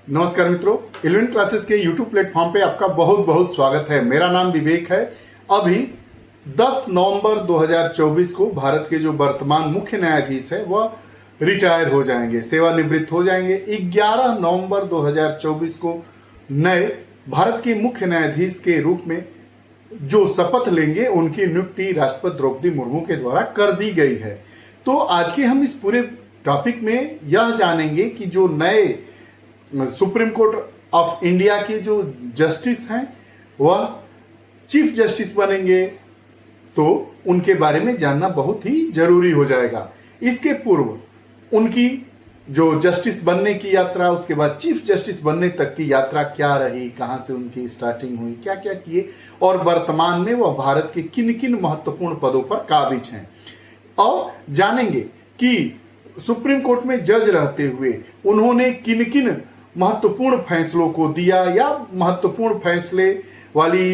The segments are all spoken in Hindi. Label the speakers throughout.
Speaker 1: नमस्कार मित्रों, 11 क्लासेस के YouTube प्लेटफॉर्म पे आपका बहुत बहुत स्वागत है। मेरा नाम विवेक है। अभी 10 नवंबर 2024 को भारत के जो वर्तमान मुख्य न्यायाधीश है वह रिटायर हो जाएंगे, सेवानिवृत्त हो जाएंगे। 11 नवंबर 2024 को नए भारत के मुख्य न्यायाधीश के रूप में जो शपथ लेंगे उनकी नियुक्ति राष्ट्रपति द्रौपदी मुर्मू के द्वारा कर दी गई है। तो आज के हम इस पूरे टॉपिक में यह जानेंगे कि जो नए सुप्रीम कोर्ट ऑफ इंडिया के जो जस्टिस हैं वह चीफ जस्टिस बनेंगे, तो उनके बारे में जानना बहुत ही जरूरी हो जाएगा। इसके पूर्व उनकी जो जस्टिस बनने की यात्रा, उसके बाद चीफ जस्टिस बनने तक की यात्रा क्या रही, कहां से उनकी स्टार्टिंग हुई, क्या क्या किए और वर्तमान में वह भारत के किन किन महत्वपूर्ण पदों पर काबिज हैं, और जानेंगे कि सुप्रीम कोर्ट में जज रहते हुए उन्होंने किन किन महत्वपूर्ण फैसलों को दिया या महत्वपूर्ण फैसले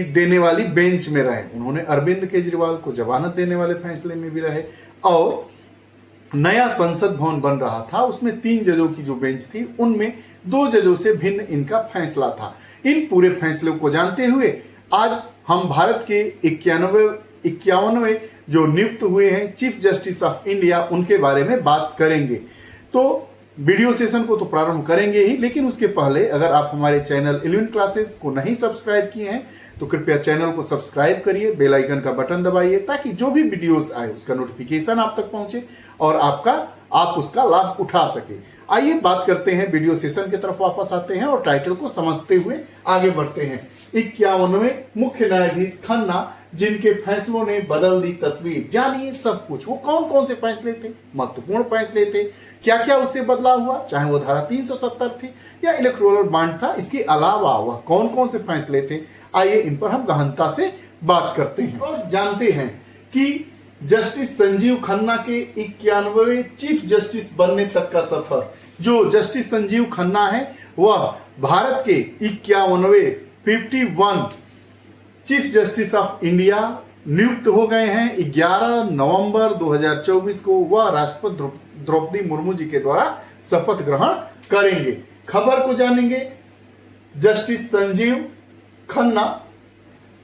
Speaker 1: देने वाली बेंच में रहे। उन्होंने अरविंद केजरीवाल को जमानत देने वाले फैसले में भी रहे, और नया संसद भवन बन रहा था, उसमें 3 जजों की जो बेंच थी उनमें 2 जजों से भिन्न इनका फैसला था। इन पूरे फैसलों को जानते हुए आज हम भारत के 51वें जो नियुक्त हुए हैं चीफ जस्टिस ऑफ इंडिया उनके बारे में बात करेंगे। तो वीडियो सेशन को तो प्रारंभ करेंगे ही, लेकिन उसके पहले अगर आप हमारे चैनल 11 क्लासेस को नहीं सब्सक्राइब किए हैं तो कृपया चैनल को सब्सक्राइब करिए, बेल आइकन का बटन दबाइए ताकि जो भी वीडियोस आए उसका नोटिफिकेशन आप तक पहुंचे और आप उसका लाभ उठा सके। आइए बात करते हैं, वीडियो सेशन की तरफ वापस आते हैं और टाइटल को समझते हुए आगे बढ़ते हैं। 51वें मुख्य न्यायाधीश खन्ना, जिनके फैसलों ने बदल दी तस्वीर। जानिए सब कुछ, वो कौन कौन से फैसले थे, महत्वपूर्ण फैसले थे, क्या क्या उससे बदलाव हुआ, चाहे वो धारा 370 थी या इलेक्टोरल बॉन्ड था, इसके अलावा वह कौन कौन से फैसले थे। आइए इन पर हम गहनता से बात करते हैं और जानते हैं कि जस्टिस संजीव खन्ना के 91वें चीफ जस्टिस बनने तक का सफर। जो जस्टिस संजीव खन्ना है वह भारत के 51वें 51 चीफ जस्टिस ऑफ इंडिया नियुक्त हो गए हैं। 11 नवंबर 2024 को वह राष्ट्रपति द्रौपदी मुर्मू जी के द्वारा शपथ ग्रहण करेंगे। खबर को जानेंगे, जस्टिस संजीव खन्ना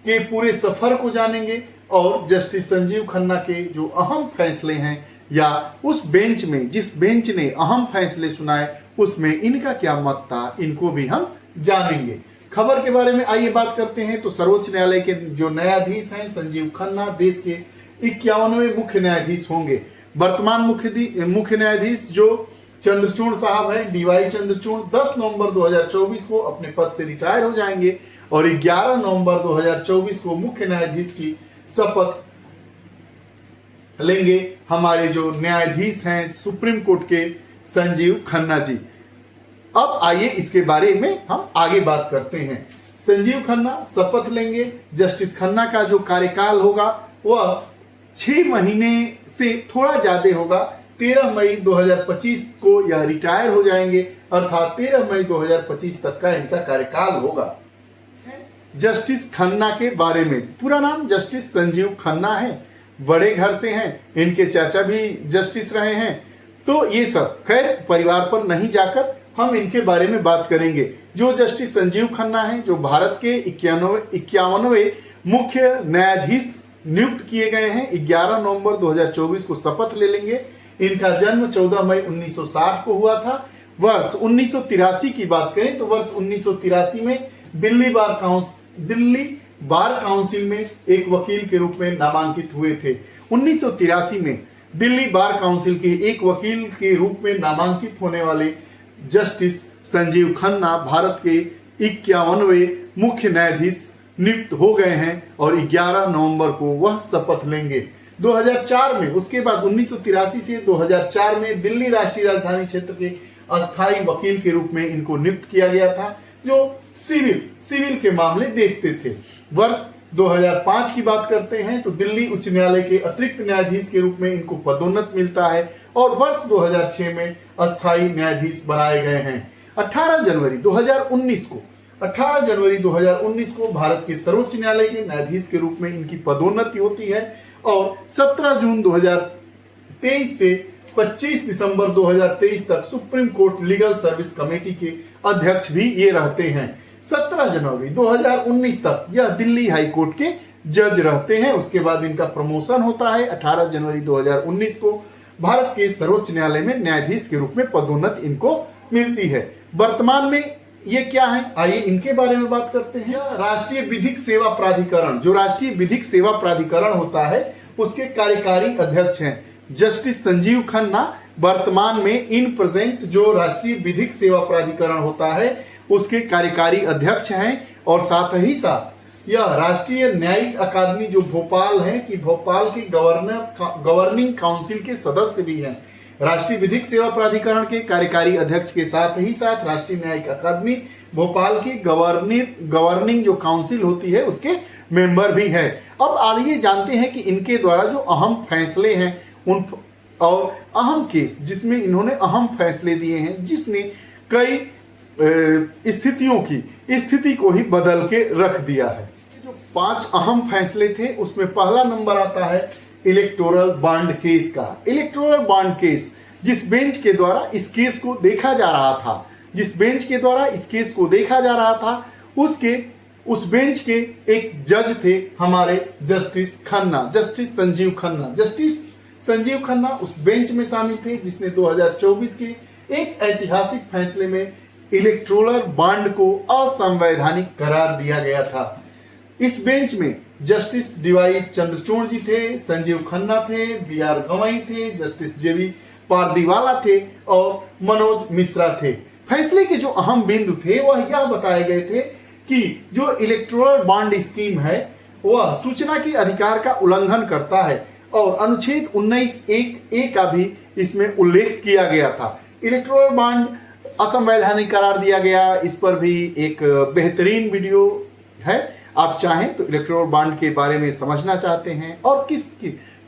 Speaker 1: के पूरे सफर को जानेंगे और जस्टिस संजीव खन्ना के जो अहम फैसले हैं या उस बेंच में जिस बेंच ने अहम फैसले सुनाए उसमें इनका क्या मत था, इनको भी हम जानेंगे। खबर के बारे में आइए बात करते हैं। तो सर्वोच्च न्यायालय के जो न्यायाधीश हैं संजीव खन्ना देश के 51वें मुख्य न्यायाधीश होंगे। वर्तमान मुख्य न्यायाधीश जो चंद्रचूड़ साहब हैं, डीवाई चंद्रचूड़, 10 नवंबर 2024 को अपने पद से रिटायर हो जाएंगे और 11 नवंबर 2024 को मुख्य न्यायाधीश की शपथ लेंगे हमारे जो न्यायाधीश हैं सुप्रीम कोर्ट के संजीव खन्ना जी। अब आइए इसके बारे में हम आगे बात करते हैं। संजीव खन्ना शपथ लेंगे। जस्टिस खन्ना का जो कार्यकाल होगा वह 6 महीने से थोड़ा ज्यादा होगा। 13 मई 2025 को यह रिटायर हो जाएंगे, अर्थात 13 मई 2025 तक का इनका कार्यकाल होगा। जस्टिस खन्ना के बारे में, पूरा नाम जस्टिस संजीव खन्ना है, बड़े घर से हैं, इनके चाचा भी जस्टिस रहे हैं। तो ये सब खैर परिवार पर नहीं जाकर हम इनके बारे में बात करेंगे। जो जस्टिस संजीव खन्ना हैं जो भारत के 51वें मुख्य न्यायाधीश नियुक्त किए गए हैं, 11 नवंबर 2024 को शपथ ले लेंगे। इनका जन्म 14 मई 1960 को हुआ था। वर्ष 1983 की बात करें तो वर्ष 1983 में दिल्ली बार काउंसिल में एक वकील के रूप में नामांकित हुए थे। 1983 में दिल्ली बार काउंसिल के एक वकील के रूप में नामांकित होने वाले जस्टिस संजीव खन्ना भारत के 51वें मुख्य न्यायाधीश नियुक्त हो गए हैं और 11 नवंबर को वह शपथ लेंगे। 2004 में, उसके बाद 1983 से 2004 में दिल्ली राष्ट्रीय राजधानी क्षेत्र के अस्थायी वकील के रूप में इनको नियुक्त किया गया था, जो सिविल के मामले देखते थे। वर्ष 2005 की बात करते हैं तो दिल्ली उच्च न्यायालय के अतिरिक्त न्यायाधीश के रूप में इनको पदोन्नत मिलता है और वर्ष 2006 में अस्थायी न्यायाधीश बनाए गए हैं। 18 जनवरी 2019 को भारत के सर्वोच्च न्यायालय के न्यायाधीश के रूप में इनकी पदोन्नति होती है और 17 जून 2023 से 25 दिसंबर 2023 तक supreme court legal service committee के अध्यक्ष भी ये रहते हैं। 17 जनवरी 2019 तक यह दिल्ली हाई कोर्ट के जज रहते हैं। उसके बाद इनका प्रमोशन होता है। 18 जनवरी 2019 को भारत के सर्वोच्च न्यायालय में न्यायाधीश के रूप में पदोन्नति इनको मिलती है। वर्तमान में ये क्या है, आइए इनके बारे में बात करते हैं। राष्ट्रीय विधिक सेवा प्राधिकरण, जो राष्ट्रीय विधिक सेवा प्राधिकरण होता है उसके कार्यकारी अध्यक्ष हैं जस्टिस संजीव खन्ना। वर्तमान में इन प्रेजेंट जो राष्ट्रीय विधिक सेवा प्राधिकरण होता है उसके कार्यकारी अध्यक्ष हैं। और साथ ही साथ यह राष्ट्रीय न्यायिक अकादमी जो भोपाल है कि भोपाल के गवर्निंग काउंसिल के सदस्य भी हैं। राष्ट्रीय विधिक सेवा प्राधिकरण के कार्यकारी अध्यक्ष के साथ ही साथ राष्ट्रीय न्यायिक अकादमी भोपाल की गवर्निंग जो काउंसिल होती है उसके मेंबर भी है। अब आइए जानते हैं कि इनके द्वारा जो अहम फैसले हैं उन और अहम केस जिसमें इन्होंने अहम फैसले दिए हैं, जिसने कई स्थिति को ही बदल के रख दिया है। जो 5 अहम फैसले थे उसमें पहला नंबर आता है इलेक्टोरल बॉन्ड केस का। इलेक्टोरल बॉन्ड केस जिस बेंच के द्वारा इस केस को देखा जा रहा था, उस बेंच के एक जज थे हमारे जस्टिस संजीव खन्ना उस बेंच में शामिल थे जिसने 2024 के एक ऐतिहासिक फैसले में इलेक्टोरल बॉन्ड को असंवैधानिक करार दिया गया था। इस बेंच में जस्टिस डीवाई चंद्रचूड़ जी थे, संजीव खन्ना थे, बीआर गवई थे, जस्टिस जेबी पारदीवाला थे और मनोज मिश्रा थे। फैसले के जो अहम बिंदु थे वह यह बताए गए थे कि जो इलेक्टोरल बॉन्ड स्कीम है वह सूचना के अधिकार का उल्लंघन करता है और अनुच्छेद 19(1)(a) का भी इसमें उल्लेख किया गया था। इलेक्टोरल बॉन्ड असंवैधानिक करार दिया गया, इस पर भी एक बेहतरीन वीडियो है। आप चाहें तो इलेक्टोरल बॉन्ड के बारे में समझना चाहते हैं और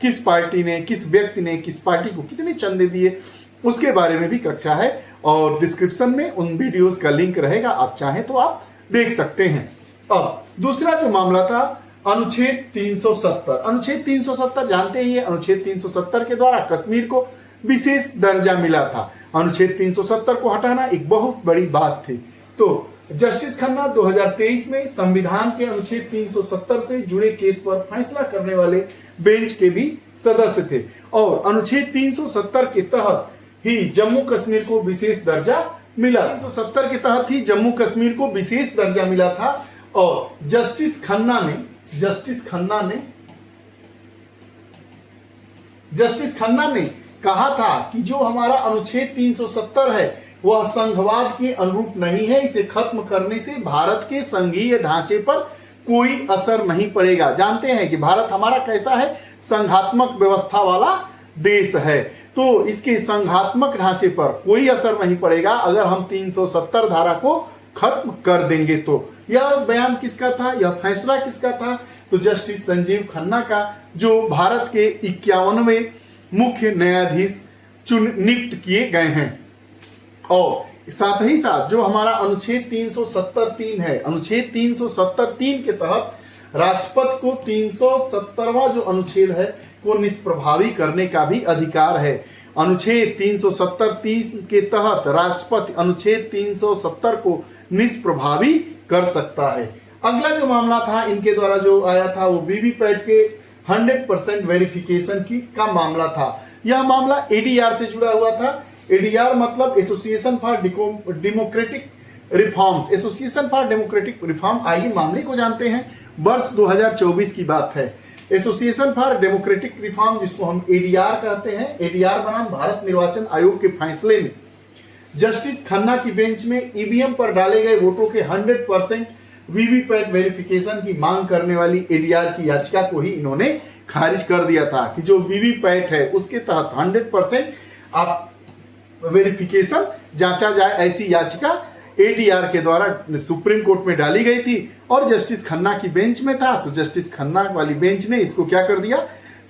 Speaker 1: किस पार्टी ने, किस व्यक्ति ने किस पार्टी को कितने चंदे दिए उसके बारे में भी कक्षा है और डिस्क्रिप्शन में उन वीडियोस का लिंक रहेगा, आप चाहें तो आप देख सकते हैं। अब दूसरा जो मामला था अनुच्छेद 370 जानते ही है। अनुच्छेद 370 के द्वारा कश्मीर को विशेष दर्जा मिला था। अनुच्छेद 370 को हटाना एक बहुत बड़ी बात थी। तो जस्टिस खन्ना 2023 में संविधान के अनुच्छेद 370 से जुड़े केस पर फैसला करने वाले बेंच के भी सदस्य थे और अनुच्छेद 370 के तहत ही जम्मू कश्मीर को विशेष दर्जा मिला। 370 के तहत ही जम्मू कश्मीर को विशेष दर्जा मिला था और जस्टिस खन्ना ने कहा था कि जो हमारा अनुच्छेद 370 है वह संघवाद के अनुरूप नहीं है, इसे खत्म करने से भारत के संघीय ढांचे पर कोई असर नहीं पड़ेगा। जानते हैं कि भारत हमारा कैसा है, संघात्मक व्यवस्था वाला देश है, तो इसके संघात्मक ढांचे पर कोई असर नहीं पड़ेगा अगर हम 370 धारा को खत्म कर देंगे। तो यह बयान किसका था, यह फैसला किसका था? तो जस्टिस संजीव खन्ना का, जो भारत के 51वें मुख्य न्यायाधीश नियुक्त किए गए हैं। और साथ ही साथ जो हमारा अनुच्छेद 370(3) है, अनुच्छेद 370(3) के तहत राष्ट्रपति को 370वां जो अनुच्छेद है को निष्प्रभावी करने का भी अधिकार है। अनुच्छेद 370(3) के तहत राष्ट्रपति अनुच्छेद 370 को निष्प्रभावी कर सकता है। अगला जो मामला था इनके द्वारा जो आया था वो वीवीपैट के 100% वेरिफिकेशन का मामला था। यह मामला एडीआर से जुड़ा हुआ था। एडीआर मतलब association for democratic reforms, association for democratic reform. आइए मामले को जानते हैं। वर्ष 2024 की बात है। एसोसिएशन फॉर डेमोक्रेटिक रिफॉर्म जिसको हम एडीआर कहते हैं, एडीआर बनाम भारत निर्वाचन आयोग के फैसले में जस्टिस खन्ना की बेंच में ईवीएम पर डाले गए वोटों के 100% वीवीपैट वेरिफिकेशन की मांग करने वाली एडीआर की याचिका को ही इन्होंने खारिज कर दिया था कि जो वीवीपैट है उसके तहत 100% आप वेरिफिकेशन जांचा जाए, ऐसी याचिका एडीआर के द्वारा सुप्रीम कोर्ट में डाली गई थी और जस्टिस खन्ना की बेंच में था। तो जस्टिस खन्ना वाली बेंच ने इसको क्या कर दिया,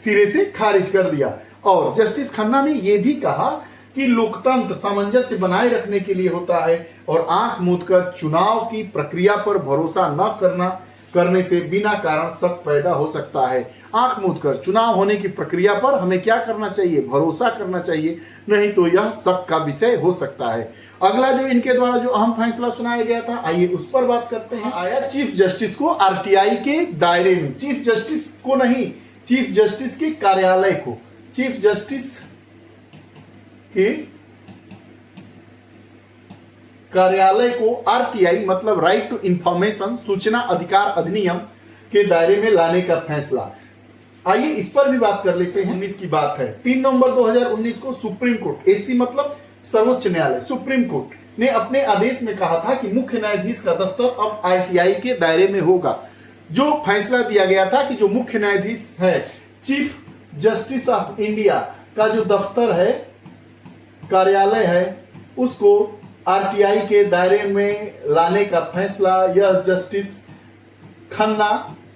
Speaker 1: सिरे से खारिज कर दिया। और जस्टिस खन्ना ने यह भी कहा कि लोकतंत्र सामंजस्य बनाए रखने के लिए होता है और आंख मूंद कर चुनाव की प्रक्रिया पर भरोसा न करना करने से बिना कारण शक पैदा हो सकता है। आंख मूंद कर चुनाव होने की प्रक्रिया पर हमें क्या करना चाहिए? भरोसा करना चाहिए, नहीं तो यह शक का विषय हो सकता है। अगला जो इनके द्वारा जो अहम फैसला सुनाया गया था, आइए उस पर बात करते हैं। आया चीफ जस्टिस को आरटीआई के दायरे में, चीफ जस्टिस को नहीं, चीफ जस्टिस के कार्यालय को, चीफ जस्टिस के कार्यालय को आरटीआई मतलब राइट टू इंफॉर्मेशन, सूचना अधिकार अधिनियम के दायरे में लाने का फैसला। आइए इस पर भी बात कर लेते हैं। 19 की बात है, 3 नवंबर 2019 को सुप्रीम कोर्ट, एससी मतलब सर्वोच्च न्यायालय, सुप्रीम कोर्ट ने अपने आदेश में कहा था कि मुख्य न्यायाधीश का दफ्तर अब आरटीआई के दायरे में होगा। जो फैसला दिया गया था कि जो मुख्य न्यायाधीश है, चीफ जस्टिस ऑफ इंडिया का जो दफ्तर है, कार्यालय है, उसको आरटीआई के दायरे में लाने का फैसला यह जस्टिस खन्ना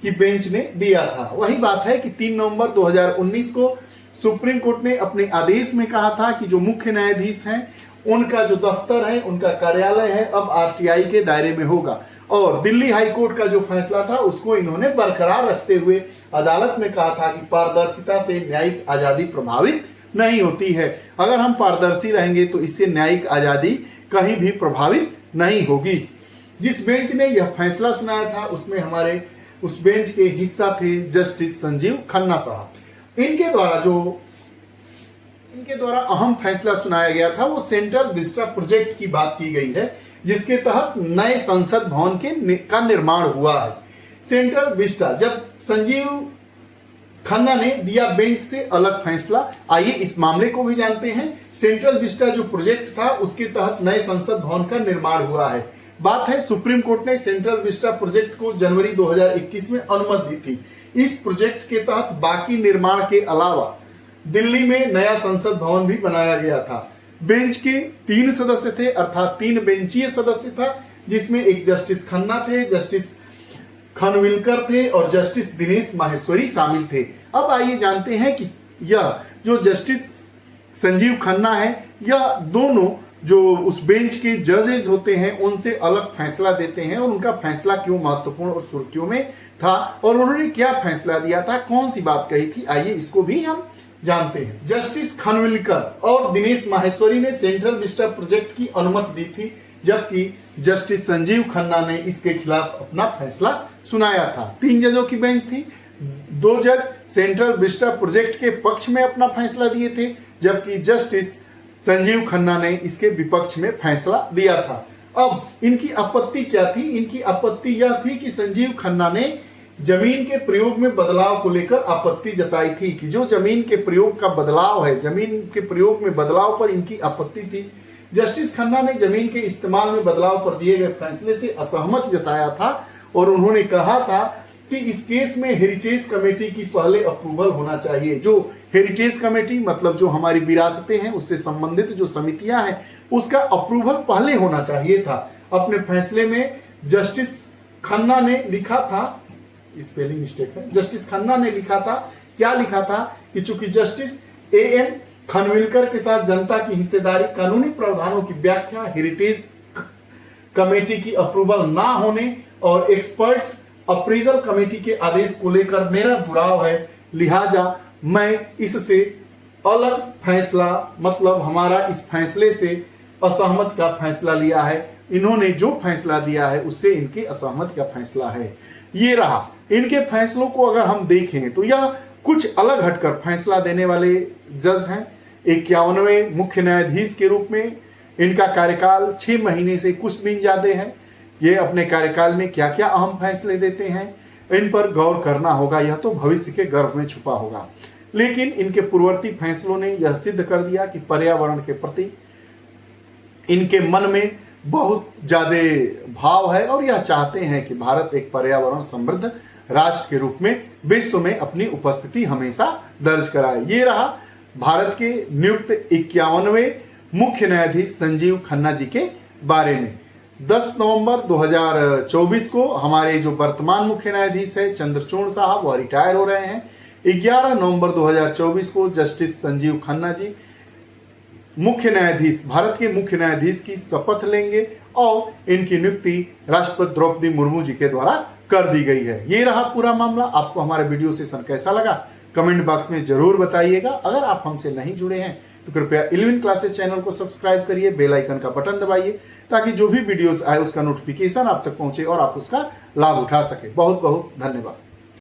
Speaker 1: की बेंच ने दिया था। वही बात है कि 3 नवंबर 2019 को सुप्रीम कोर्ट ने अपने आदेश में कहा था कि जो मुख्य न्यायाधीश हैं, उनका जो दफ्तर है, उनका कार्यालय है, अब आरटीआई के दायरे में होगा। और दिल्ली हाई कोर्ट का जो फैसला था उसको इन्होंने बरकरार रखते हुए अदालत में कहा था कि पारदर्शिता से न्यायिक आजादी प्रभावित नहीं होती है। अगर हम पारदर्शी रहेंगे तो इससे न्यायिक आजादी कहीं भी प्रभावित नहीं होगी। जिस बेंच ने यह फैसला सुनाया था उसमें हमारे उस बेंच के हिस्सा थे जस्टिस संजीव खन्ना साहब। इनके द्वारा अहम फैसला सुनाया गया था वो सेंट्रल विस्टा प्रोजेक्ट की बात की गई है, जिसके तहत नए संसद भवन का निर्माण हुआ है। सेंट्रल विस्टा, जब संजीव खन्ना ने दिया बेंच से अलग फैसला, आइए इस मामले को भी जानते हैं। सेंट्रल विस्टा जो प्रोजेक्ट था उसके तहत नए संसद भवन का निर्माण हुआ है। बात है सुप्रीम कोर्ट ने सेंट्रल विस्टा प्रोजेक्ट को जनवरी 2021 में अनुमति दी थी। इस प्रोजेक्ट के तहत बाकी निर्माण के अलावा दिल्ली में नया संसद भवन भी बनाया गया था। बेंच के 3 सदस्य थे, अर्थात 3 बेंचीय सदस्य था, जिसमें एक जस्टिस खन्ना थे, जस्टिस खनविलकर थे और जस्टिस दिनेश माहेश्वरी शामिल थे। अब आइए जानते हैं कि यह जो जस्टिस संजीव खन्ना है, यह दोनों जो उस बेंच के जजेस होते हैं उनसे अलग फैसला देते हैं और उनका फैसला क्यों महत्वपूर्ण और सुर्खियों में था और उन्होंने क्या फैसला दिया था, कौन सी बात कही थी, आइए इसको भी हम जानते हैं। जस्टिस खनविलकर और दिनेश माहेश्वरी ने सेंट्रल विस्टा प्रोजेक्ट की अनुमति दी थी, जबकि जस्टिस संजीव खन्ना ने इसके खिलाफ अपना फैसला सुनाया था। 3 जजों की बेंच थी। 2 जज सेंट्रल विस्टा प्रोजेक्ट के पक्ष में अपना फैसला दिए थे, जबकि जस्टिस संजीव खन्ना ने इसके विपक्ष में फैसला दिया था। अब इनकी आपत्ति क्या थी? इनकी आपत्ति यह थी कि संजीव खन्ना ने जमीन के प्रयोग में बदलाव को लेकर आपत्ति जताई थी कि जो जमीन के प्रयोग का बदलाव है, जमीन के प्रयोग में बदलाव पर इनकी आपत्ति थी। जस्टिस खन्ना ने जमीन के इस्तेमाल में बदलाव पर दिए गए फैसले से असहमत जताया था और उन्होंने कहा था कि इस केस में हेरिटेज कमेटी की पहले अप्रूवल होना चाहिए। जो हेरिटेज कमेटी मतलब जो हमारी विरासतें हैं उससे संबंधित जो समितियां हैं उसका अप्रूवल पहले होना चाहिए था। अपने फैसले में जस्टिस खन्ना ने लिखा था, स्पेलिंग मिस्टेक है, जस्टिस खन्ना ने लिखा था, क्या लिखा था कि चूंकि जस्टिस एएन खनविलकर के साथ जनता की हिस्सेदारी, कानूनी प्रावधानों की व्याख्या, हेरिटेज कमेटी की अप्रूवल ना होने और एक्सपर्ट अप्रेजल कमेटी के आदेश को लेकर मेरा दुराव है, लिहाजा मैं इससे अलग फैसला, मतलब हमारा इस फैसले से असहमत का फैसला लिया है। इन्होंने जो फैसला दिया है उससे इनके असहमत का फैसला है। ये रहा इनके फैसलों को अगर हम देखें तो यह कुछ अलग हटकर फैसला देने वाले जज हैं। 51वें मुख्य न्यायाधीश के रूप में इनका कार्यकाल 6 महीने से कुछ दिन ज्यादा है। ये अपने कार्यकाल में क्या क्या अहम फैसले देते हैं इन पर गौर करना होगा, यह तो भविष्य के गर्भ में छुपा होगा। लेकिन इनके पूर्ववर्ती फैसलों ने यह सिद्ध कर दिया कि पर्यावरण के प्रति इनके मन में बहुत ज्यादा भाव है और यह चाहते हैं कि भारत एक पर्यावरण समृद्ध राष्ट्र के रूप में विश्व में अपनी उपस्थिति हमेशा दर्ज कराए। ये रहा भारत के नियुक्त 51वें मुख्य न्यायाधीश संजीव खन्ना जी के बारे में। 10 नवंबर 2024 को हमारे जो वर्तमान मुख्य न्यायाधीश है चंद्रचूड़ साहब, वह रिटायर हो रहे हैं। 11 नवंबर 2024 को जस्टिस संजीव खन्ना जी मुख्य न्यायाधीश, भारत के मुख्य न्यायाधीश की शपथ लेंगे और इनकी नियुक्ति राष्ट्रपति द्रौपदी मुर्मू जी के द्वारा कर दी गई है। ये रहा पूरा मामला। आपको हमारा वीडियो सेशन कैसा लगा कमेंट बॉक्स में जरूर बताइएगा। अगर आप हमसे नहीं जुड़े हैं तो कृपया 11 क्लासेस चैनल को सब्सक्राइब करिए, बेल आइकन का बटन दबाइए ताकि जो भी वीडियोस आए उसका नोटिफिकेशन आप तक पहुंचे और आप उसका लाभ उठा सके। बहुत बहुत धन्यवाद।